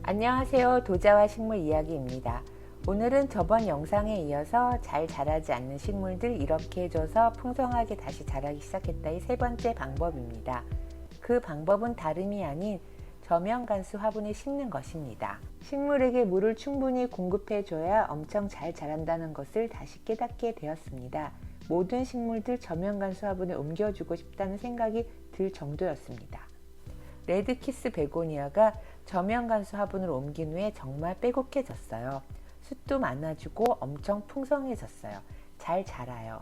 안녕하세요. 도자와 식물 이야기입니다. 오늘은 저번 영상에 이어서 잘 자라지 않는 식물들 이렇게 해줘서 풍성하게 다시 자라기 시작했다의 세 번째 방법입니다. 그 방법은 다름이 아닌 저면간수 화분에 심는 것입니다. 식물에게 물을 충분히 공급해줘야 엄청 잘 자란다는 것을 다시 깨닫게 되었습니다. 모든 식물들 저면간수 화분에 옮겨주고 싶다는 생각이 들 정도였습니다. 레드키스 베고니아가 저면간수 화분으로 옮긴 후에 정말 빼곡해졌어요. 숯도 많아지고 엄청 풍성해졌어요. 잘 자라요.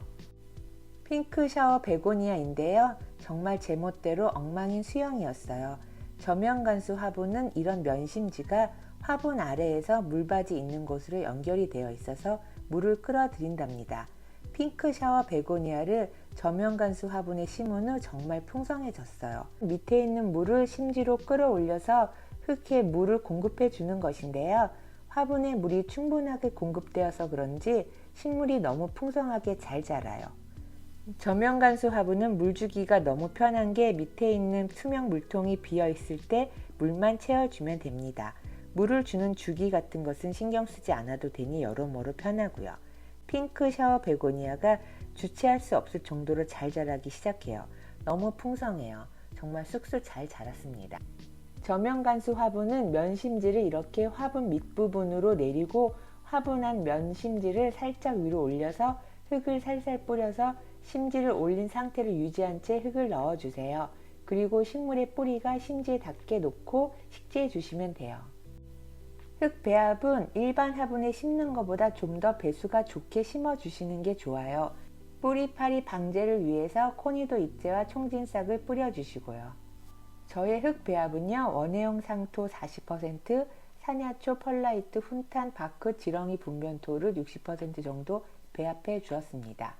핑크 샤워 베고니아인데요. 정말 제멋대로 엉망인 수영이었어요. 저면간수 화분은 이런 면심지가 화분 아래에서 물받이 있는 곳으로 연결이 되어 있어서 물을 끌어들인답니다. 핑크 샤워 베고니아를 저면간수 화분에 심은 후 정말 풍성해졌어요. 밑에 있는 물을 심지로 끌어올려서 흙에 물을 공급해 주는 것인데요. 화분에 물이 충분하게 공급되어서 그런지 식물이 너무 풍성하게 잘 자라요. 저면간수 화분은 물주기가 너무 편한 게 밑에 있는 투명 물통이 비어 있을 때 물만 채워주면 됩니다. 물을 주는 주기 같은 것은 신경 쓰지 않아도 되니 여러모로 편하고요. 핑크 샤워 베고니아가 주체할 수 없을 정도로 잘 자라기 시작해요. 너무 풍성해요. 정말 쑥쑥 잘 자랐습니다. 저면간수 화분은 면심지를 이렇게 화분 밑부분으로 내리고 화분 안 면심지를 살짝 위로 올려서 흙을 살살 뿌려서 심지를 올린 상태를 유지한 채 흙을 넣어주세요. 그리고 식물의 뿌리가 심지에 닿게 놓고 식재해 주시면 돼요. 흙 배합은 일반 화분에 심는 것보다 좀 더 배수가 좋게 심어주시는 게 좋아요. 뿌리파리 방제를 위해서 코니도 잎제와 총진싹을 뿌려주시고요. 저의 흙 배합은요, 원해용 상토 40%, 산야초, 펄라이트, 훈탄, 바크, 지렁이 분변토를 60% 정도 배합해 주었습니다.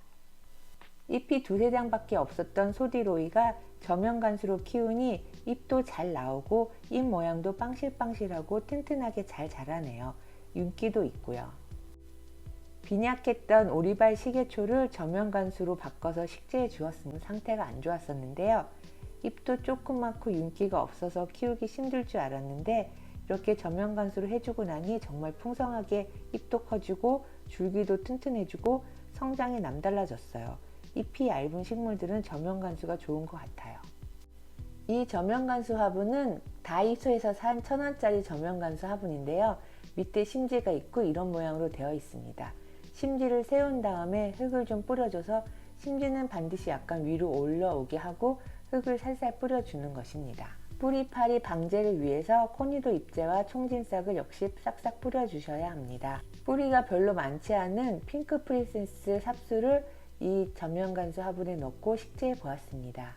잎이 두세 장밖에 없었던 소디로이가 저면간수로 키우니 잎도 잘 나오고 잎 모양도 빵실빵실하고 튼튼하게 잘 자라네요. 윤기도 있고요. 빈약했던 오리발 시계초를 저면간수로 바꿔서 식재해 주었으면 상태가 안 좋았었는데요. 잎도 조그맣고 윤기가 없어서 키우기 힘들 줄 알았는데 이렇게 저면간수로 해주고 나니 정말 풍성하게 잎도 커지고 줄기도 튼튼해지고 성장이 남달라졌어요. 잎이 얇은 식물들은 저면간수가 좋은 것 같아요. 이 저면간수 화분은 다이소에서 산 1,000원짜리 저면간수 화분인데요. 밑에 심지가 있고 이런 모양으로 되어 있습니다. 심지를 세운 다음에 흙을 좀 뿌려줘서 심지는 반드시 약간 위로 올라오게 하고 흙을 살살 뿌려주는 것입니다. 뿌리파리 방제를 위해서 코니도 잎제와 총진싹을 역시 싹싹 뿌려주셔야 합니다. 뿌리가 별로 많지 않은 핑크 프린세스 삽수를 이 저면간수 화분에 넣고 식재해 보았습니다.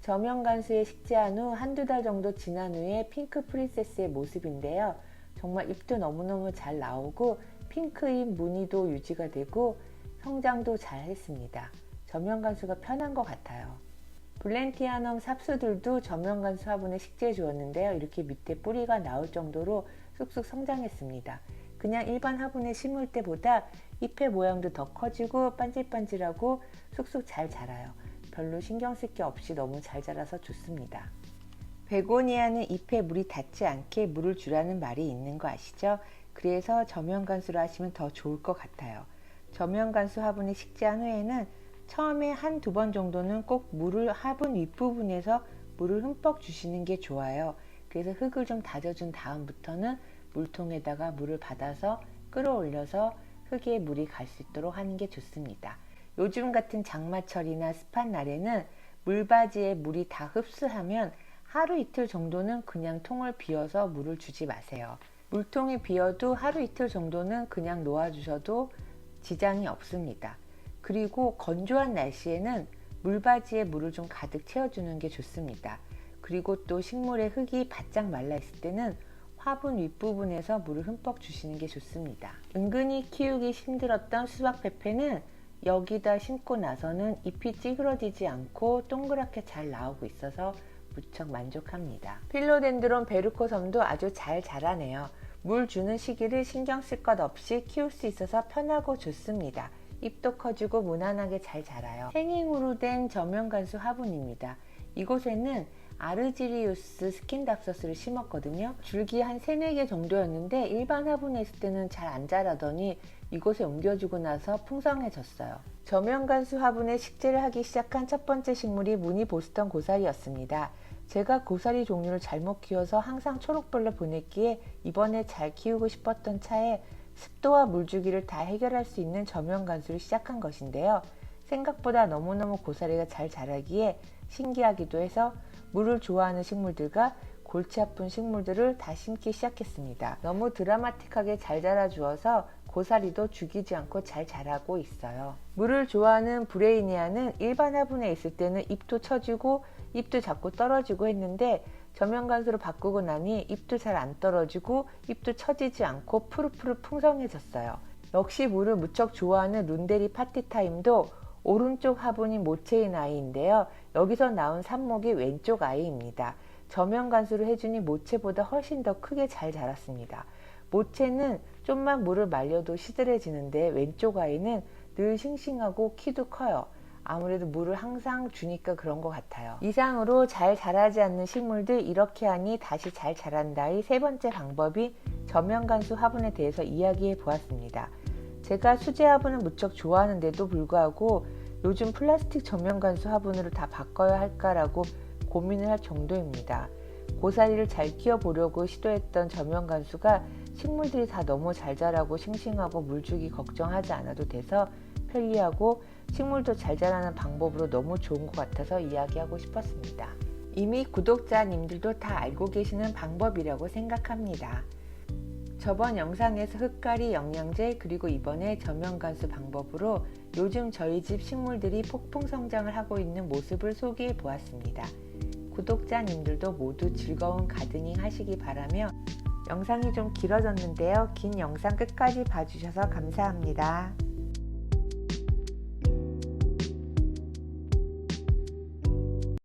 저면간수에 식재한 후 한두 달 정도 지난 후에 핑크 프린세스의 모습인데요. 정말 잎도 너무너무 잘 나오고 핑크잎 무늬도 유지가 되고 성장도 잘 했습니다. 저면간수가 편한 것 같아요. 블렌티아넘 삽수들도 저면간수 화분에 식재해 주었는데요. 이렇게 밑에 뿌리가 나올 정도로 쑥쑥 성장했습니다. 그냥 일반 화분에 심을 때보다 잎의 모양도 더 커지고 반질반질하고 쑥쑥 잘 자라요. 별로 신경 쓸 게 없이 너무 잘 자라서 좋습니다. 베고니아는 잎에 물이 닿지 않게 물을 주라는 말이 있는 거 아시죠? 그래서 저면간수로 하시면 더 좋을 것 같아요. 저면간수 화분에 식재한 후에는 처음에 한두 번 정도는 꼭 물을 화분 윗부분에서 물을 흠뻑 주시는 게 좋아요. 그래서 흙을 좀 다져준 다음부터는 물통에다가 물을 받아서 끌어올려서 흙에 물이 갈 수 있도록 하는 게 좋습니다. 요즘 같은 장마철이나 습한 날에는 물바지에 물이 다 흡수하면 하루 이틀 정도는 그냥 통을 비워서 물을 주지 마세요. 물통이 비어도 하루 이틀 정도는 그냥 놓아주셔도 지장이 없습니다. 그리고 건조한 날씨에는 물바지에 물을 좀 가득 채워주는 게 좋습니다. 그리고 또 식물의 흙이 바짝 말라 있을 때는 화분 윗부분에서 물을 흠뻑 주시는 게 좋습니다. 은근히 키우기 힘들었던 수박페페는 여기다 심고 나서는 잎이 찌그러지지 않고 동그랗게 잘 나오고 있어서 무척 만족합니다. 필로덴드론 베르코섬도 아주 잘 자라네요. 물 주는 시기를 신경 쓸 것 없이 키울 수 있어서 편하고 좋습니다. 잎도 커지고 무난하게 잘 자라요. 행잉으로 된 저면간수 화분입니다. 이곳에는 아르지리우스 스킨닥서스를 심었거든요. 줄기 한 3, 4개 정도였는데 일반 화분에 있을 때는 잘 안 자라더니 이곳에 옮겨주고 나서 풍성해졌어요. 저면간수 화분에 식재를 하기 시작한 첫 번째 식물이 무늬 보스턴 고사리였습니다. 제가 고사리 종류를 잘못 키워서 항상 초록벌로 보냈기에 이번에 잘 키우고 싶었던 차에 습도와 물주기를 다 해결할 수 있는 저면간수를 시작한 것인데요. 생각보다 너무너무 고사리가 잘 자라기에 신기하기도 해서 물을 좋아하는 식물들과 골치 아픈 식물들을 다 심기 시작했습니다. 너무 드라마틱하게 잘 자라주어서 고사리도 죽이지 않고 잘 자라고 있어요. 물을 좋아하는 브레이니아는 일반 화분에 있을 때는 잎도 처지고 잎도 자꾸 떨어지고 했는데 저면간수로 바꾸고 나니 잎도 잘 안 떨어지고 잎도 처지지 않고 푸르푸르 풍성해졌어요. 역시 물을 무척 좋아하는 룬데리 파티타임도 오른쪽 화분이 모체인 아이인데요. 여기서 나온 삽목이 왼쪽 아이입니다. 저면간수를 해주니 모체보다 훨씬 더 크게 잘 자랐습니다. 모체는 좀만 물을 말려도 시들해지는데 왼쪽 아이는 늘 싱싱하고 키도 커요. 아무래도 물을 항상 주니까 그런 것 같아요. 이상으로 잘 자라지 않는 식물들 이렇게 하니 다시 잘 자란다의 세 번째 방법이 저면간수 화분에 대해서 이야기해 보았습니다. 제가 수제 화분을 무척 좋아하는데도 불구하고 요즘 플라스틱 저면간수 화분으로 다 바꿔야 할까라고 고민을 할 정도입니다. 고사리를 잘 키워보려고 시도했던 저면간수가 식물들이 다 너무 잘 자라고 싱싱하고 물주기 걱정하지 않아도 돼서 편리하고 식물도 잘 자라는 방법으로 너무 좋은 것 같아서 이야기하고 싶었습니다. 이미 구독자님들도 다 알고 계시는 방법이라고 생각합니다. 저번 영상에서 흙가리 영양제 그리고 이번에 저면간수 방법으로 요즘 저희 집 식물들이 폭풍 성장을 하고 있는 모습을 소개해 보았습니다. 구독자님들도 모두 즐거운 가드닝 하시기 바라며 영상이 좀 길어졌는데요. 긴 영상 끝까지 봐주셔서 감사합니다.